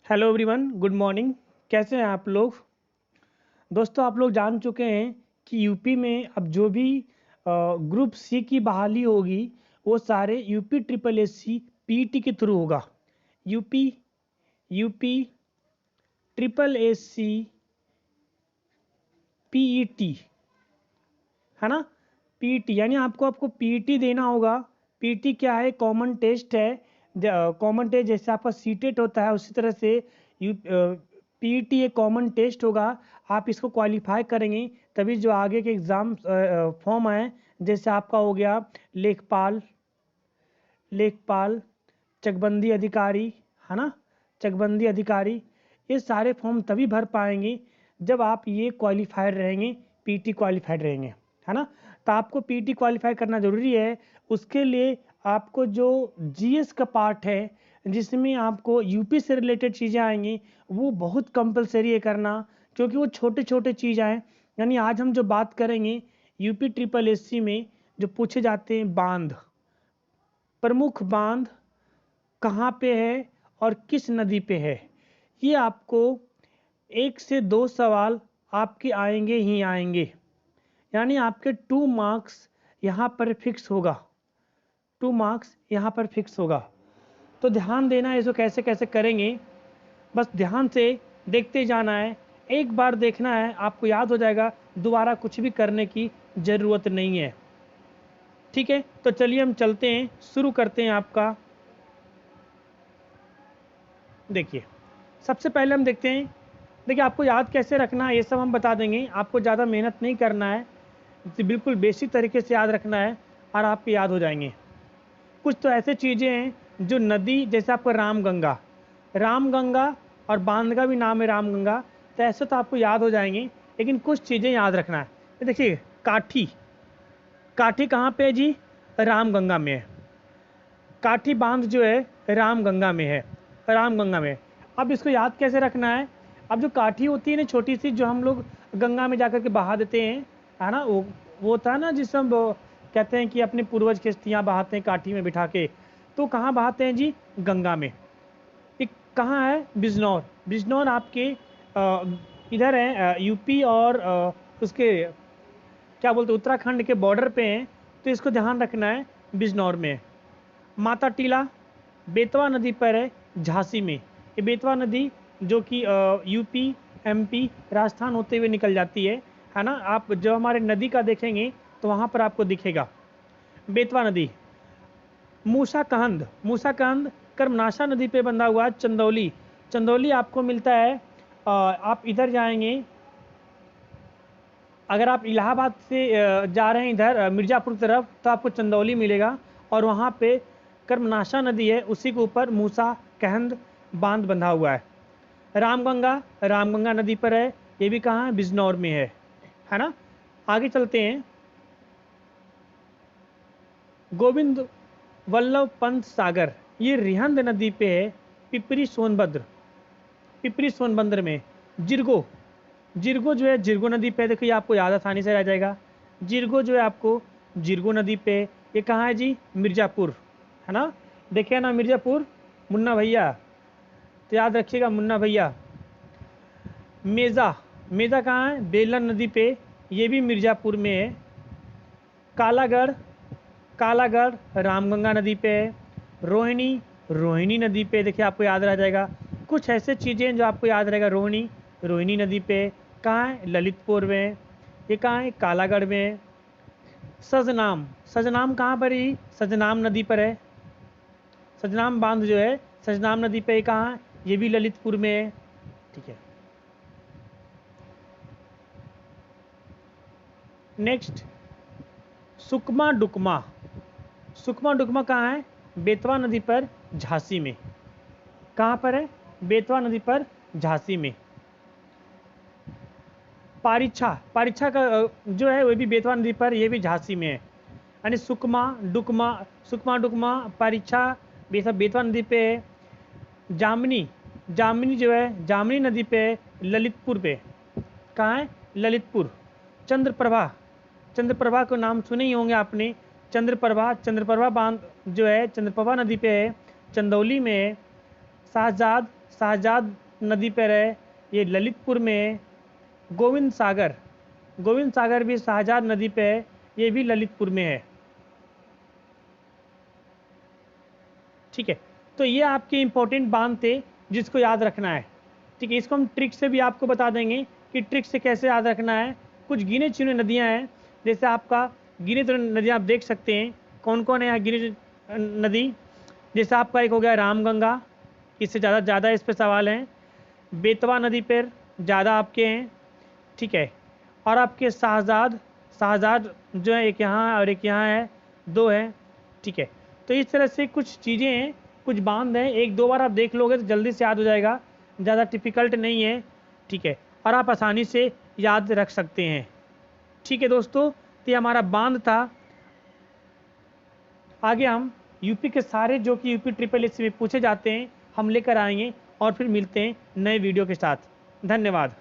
Hello everyone, good morning. कैसे हैं आप लोग? दोस्तों, आप लोग जान चुके हैं कि यूपी में अब जो भी ग्रुप सी की बहाली होगी वो सारे UP triple S C PT के थ्रू होगा। UP UP triple S C PET, है ना। पीईटी यानी आपको पीईटी देना होगा। पीईटी क्या है? कॉमन टेस्ट है। कॉमन टेस्ट जैसे आपका सीटेट होता है उसी तरह से यू पीईटी एक कॉमन टेस्ट होगा। आप इसको क्वालिफाई करेंगे तभी जो आगे के एग्ज़ाम फॉर्म आए, जैसे आपका हो गया लेखपाल लेखपाल चकबंदी अधिकारी, है ना। चकबंदी अधिकारी, ये सारे फॉर्म तभी भर पाएंगे जब आप ये क्वालिफाइड रहेंगे, पीटी क्वालिफाइड रहेंगे, है ना। तो आपको पीटी क्वालिफाई करना ज़रूरी है। उसके लिए आपको जो जीएस का पार्ट है जिसमें आपको यूपी से रिलेटेड चीज़ें आएंगी वो बहुत कंपलसरी है करना, क्योंकि वो छोटे छोटे चीज़ आए। यानी आज हम जो बात करेंगे यूपी ट्रिपल एससी में जो पूछे जाते हैं, बांध, प्रमुख बांध कहाँ पे है और किस नदी पे है, ये आपको 1 से 2 सवाल आपके आएंगे ही आएंगे। यानी आपके 2 मार्क्स यहाँ पर फिक्स होगा। 2 मार्क्स यहाँ पर फिक्स होगा। तो ध्यान देना है, इसको कैसे कैसे करेंगे बस ध्यान से देखते जाना है। एक बार देखना है, आपको याद हो जाएगा, दोबारा कुछ भी करने की ज़रूरत नहीं है। ठीक है, तो चलिए हम चलते हैं, शुरू करते हैं आपका। देखिए, सबसे पहले हम देखते हैं। देखिए, आपको याद कैसे रखना है ये सब हम बता देंगे। आपको ज़्यादा मेहनत नहीं करना है, इसे बिल्कुल बेसिक तरीके से याद रखना है और आपके याद हो जाएंगे। कुछ तो ऐसे चीज़ें हैं जो नदी, जैसे आपका रामगंगा, रामगंगा और बांध का भी नाम है रामगंगा, तो ऐसे तो आपको याद हो जाएंगे, लेकिन कुछ चीज़ें याद रखना है। तो देखिए, काठी, काठी कहाँ पे है जी? रामगंगा में है। काठी बांध जो है रामगंगा में है, रामगंगा में। अब इसको याद कैसे रखना है? अब जो काठी होती है ना, छोटी सी, जो हम लोग गंगा में जाकर के बहा देते हैं, है ना, वो होता है ना जिससे हम कहते हैं कि अपने पूर्वज किश्तियाँ बहाते हैं काठी में बिठा के। तो कहाँ बहाते हैं जी? गंगा में। ये कहाँ है? बिजनौर। बिजनौर आपके इधर है, यूपी और उसके क्या बोलते हैं, उत्तराखंड के बॉर्डर पे हैं। तो इसको ध्यान रखना है, बिजनौर में है। माता टीला बेतवा नदी पर है, झांसी में। ये बेतवा नदी जो कि यूपी, एमपी, राजस्थान होते हुए निकल जाती है ना। आप जो हमारे नदी का देखेंगे तो वहाँ पर आपको दिखेगा बेतवा नदी। मूसाकंद, मूसाकंद कर्मनाशा नदी पे बंधा हुआ है। चंदौली, चंदौली आपको मिलता है, आप इधर जाएंगे, अगर आप इलाहाबाद से जा रहे हैं इधर मिर्ज़ापुर तरफ, तो आपको चंदौली मिलेगा। और वहाँ पे कर्मनाशा नदी है, उसी के ऊपर मूसा कहंद बांध बंधा हुआ है। रामगंगा, रामगंगा नदी पर है, ये भी कहाँ है? बिजनौर में है ना। आगे चलते हैं। गोविंद वल्लभ पंत सागर, ये रिहंद नदी पे है, पिपरी सोनभद्र, पिपरी सोनभद्र में। जिरगो, जिरगो जो है जिरगो नदी पे, देखिए आपको याद आसानी से रह जाएगा। जिरगो जो है आपको जिरगो नदी पे, ये कहाँ है जी? मिर्ज़ापुर, है ना। देखिए ना मिर्ज़ापुर, मुन्ना भैया, तो याद रखिएगा मुन्ना भैया। मेजा, मेजा कहाँ है? बेलन नदी पे, ये भी मिर्ज़ापुर में है। कालागढ़, कालागढ़ रामगंगा नदी पे है। रोहिणी, रोहिणी नदी पे, देखिए आपको याद रह जाएगा। कुछ ऐसे चीज़ें जो आपको याद रहेगा, रोहिणी, रोहिणी नदी पे। कहाँ है? ललितपुर में। ये कहाँ है? कालागढ़ में। सजनाम, सजनाम कहाँ पर ही? सजनाम नदी पर है। सजनाम बांध जो है सजनाम नदी पे, कहाँ है? ये भी ललितपुर में है। ठीक है, नेक्स्ट, सुकमा डुकमा, सुकमा डुकमा कहाँ है? बेतवा नदी पर, झांसी में। कहाँ पर है? बेतवा नदी पर, झांसी में। पारिछा, पारिछा का जो है वो भी बेतवा नदी पर, ये भी झांसी में है। यानी सुकमा डुकमा, सुकमा डुकमा, पारिछा, ये सब बेतवा नदी पे है। जामनी, जामनी जो है जामनी नदी पे है, ललितपुर पे। कहाँ है? ललितपुर। चंद्रप्रभा, चंद्रप्रभा को नाम सुने ही होंगे आपने। चंद्रप्रभा, चंद्रप्रभा बांध जो है चंद्रप्रभा नदी पे है, चंदौली में है। शाहजाद, शाहजाद नदी पर है, ये ललितपुर में है। गोविंद सागर भी शाहजाद नदी पे है, ये भी ललितपुर में है। ठीक है, तो ये आपके इंपॉर्टेंट बांध थे जिसको याद रखना है। ठीक है, इसको हम ट्रिक से भी आपको बता देंगे कि ट्रिक से कैसे याद रखना है। कुछ गिने चुने नदियां हैं, जैसे आपका गिने चुने नदियां आप देख सकते हैं कौन कौन है यहाँ गिने नदी। जैसे आपका एक हो गया रामगंगा, इससे ज़्यादा इस पर सवाल हैं। बेतवा नदी पर ज़्यादा आपके हैं। ठीक है, और आपके शाहजाद जो है एक यहाँ और एक यहाँ है, 2 है। ठीक है, तो इस तरह से कुछ चीज़ें हैं, कुछ बांध हैं, 1-2 बार आप देख लोगे तो जल्दी से याद हो जाएगा, ज़्यादा डिफ़िकल्ट नहीं है। ठीक है, और आप आसानी से याद रख सकते हैं। ठीक है दोस्तों, तो ये हमारा बांध था। आगे हम यूपी के सारे जो कि यूपी SSS में पूछे जाते हैं हम लेकर आएंगे और फिर मिलते हैं नए वीडियो के साथ। धन्यवाद।